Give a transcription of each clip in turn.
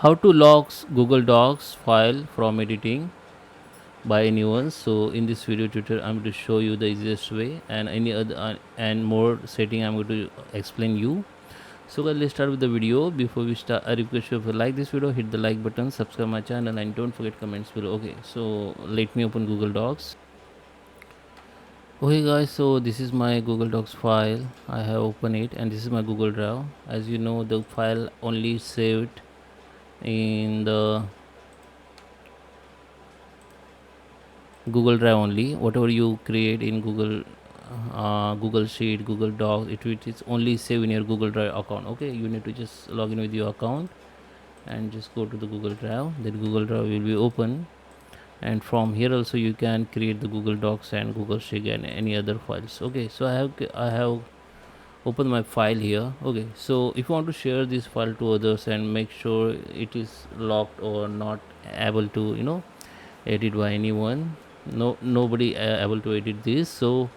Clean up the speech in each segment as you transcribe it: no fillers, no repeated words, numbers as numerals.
How to log Google Docs file from editing by anyone. So in this video tutorial I'm going to show you the easiest way, and any other and more setting I'm going to explain you. So guys, let's start with the video. Before we start, I request you, if you like this video, hit the like button, subscribe my channel, and don't forget comments below. Okay, so let me open Google Docs. Okay guys, so this is my Google Docs file. I have opened it, and this is my Google Drive. As you know, the file only saved in the Google Drive only. Whatever you create in Google Sheet, Google Docs, it is only save in your Google Drive account. Okay, you need to just log in with your account and just go to the Google Drive. Then Google Drive will be open, and from here also you can create the Google Docs and Google Sheet and any other files. Okay, so I have opened my file here. Okay, so if you want to share this file to others and make sure it is locked or not able to edit by anyone, nobody able to edit this. So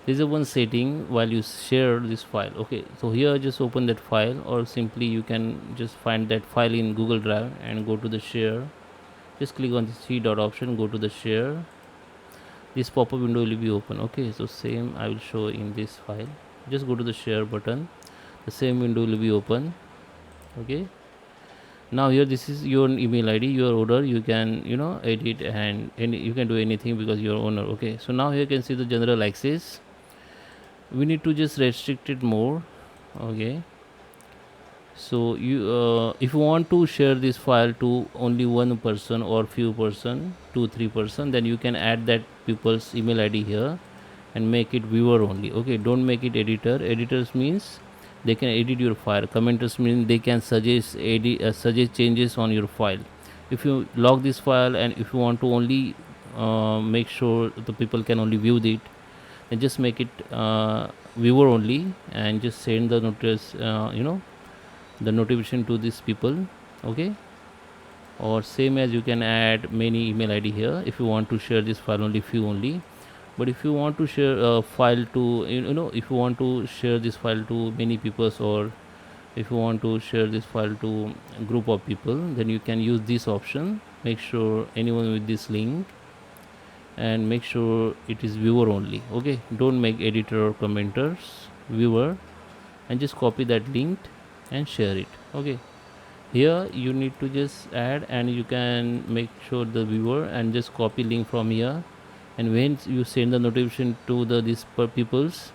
this is one setting while you share this file. Okay, so here just open that file, or simply you can just find that file in Google Drive and go to the share. Just click on the three dot option, go to the share. This pop-up window will be open. Okay, so same I will show in this file. Just go to the share button, the same window will be open. Okay, now here this is your email ID, your order. You can edit, and you can do anything because you're owner. Okay, so now here you can see the general access. We need to just restrict it more. Okay, so you if you want to share this file to only one person or few person, 2 3 person, then you can add that people's email ID here and make it viewer only. Okay, don't make it editor. Editors means they can edit your file. Commenters mean they can suggest changes on your file. If you log this file and if you want to only make sure the people can only view it, then just make it viewer only and just send the notice the notification to these people. Okay, or same as you can add many email ID here if you want to share this file only few only. But if you want to share a file to if you want to share this file to many people, or if you want to share this file to a group of people, then you can use this option. Make sure anyone with this link, and make sure it is viewer only. Okay, don't make editor or commenters, viewer, and just copy that link and share it. Okay, here you need to just add, and you can make sure the viewer and just copy link from here, and when you send the notification to the this per peoples,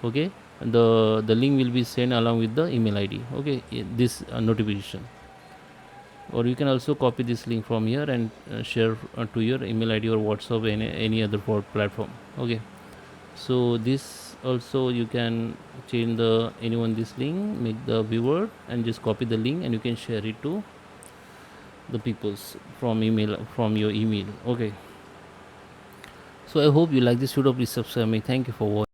okay, the link will be sent along with the email ID. Okay, this notification. Or you can also copy this link from here and share to your email ID or WhatsApp, any other platform. Okay, so this also you can change the anyone this link, make the viewer, and just copy the link, and you can share it to the peoples from your email. Okay, so I hope you like this video. Please subscribe me. Thank you for watching.